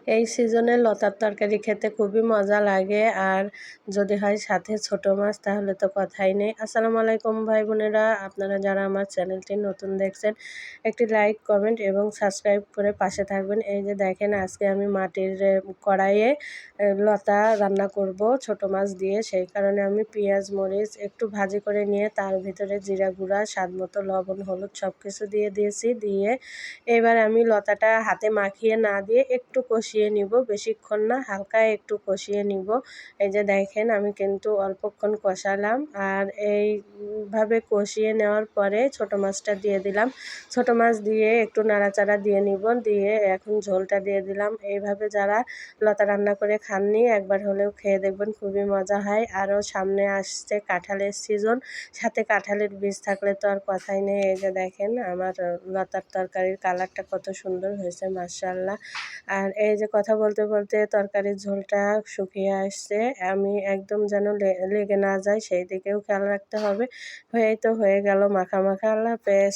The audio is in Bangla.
এই সিজনে লতার তরকারি খেতে খুবই মজা লাগে, আর যদি হয় সাথে ছোট মাছ তাহলে তো কথাই নেই। আসসালামু আলাইকুম ভাই বোনেরা, আপনারা যারা আমার চ্যানেলটি নতুন দেখছেন একটি লাইক কমেন্ট এবং সাবস্ক্রাইব করে পাশে থাকবেন। এই যে দেখেন, আজকে আমি মাটির কড়াইয়ে লতা রান্না করব ছোট মাছ দিয়ে। সেই কারণে আমি পেঁয়াজ মরিচ একটু ভাজি করে নিয়ে তার ভিতরে জিরা গুঁড়া, স্বাদ মতো লবণ, হলুদ সব কিছু দিয়ে দিয়েছি। দিয়ে এবার আমি লতাটা হাতে মাখিয়ে না দিয়ে একটু কষিয়ে নিব, বেশিক্ষণ না, হালকা একটু কষিয়ে নিব। এই যে দেখেন, আমি কিন্তু অল্পক্ষণ কষালাম, আর এইভাবে কষিয়ে নেওয়ার পরে ছোট মাছটা দিয়ে দিলাম। ছোট মাছ দিয়ে একটু নাড়াচাড়া দিয়ে নিব, দিয়ে এখন ঝোলটা দিয়ে দিলাম। এইভাবে যারা লতা রান্না করে খাননি একবার হলেও খেয়ে দেখবেন, খুবই মজা হয়। আরও সামনে আসছে কাঁঠালের সিজন, সাথে কাঁঠালের বীজ থাকলে তো আর কথাই নেই। এই যে দেখেন আমার লতার তরকারির কালারটা কত সুন্দর হয়েছে, মাশাআল্লাহ। আর এই যে কথা বলতে বলতে তরকারির ঝোলটা শুকিয়ে আসছে, আমি একদম যেন লেগে না যায় সেই দিকেও খেয়াল রাখতে হবে। হয়েই তো হয়ে গেল মাখা মাখা। আল্লাহ হাফেজ।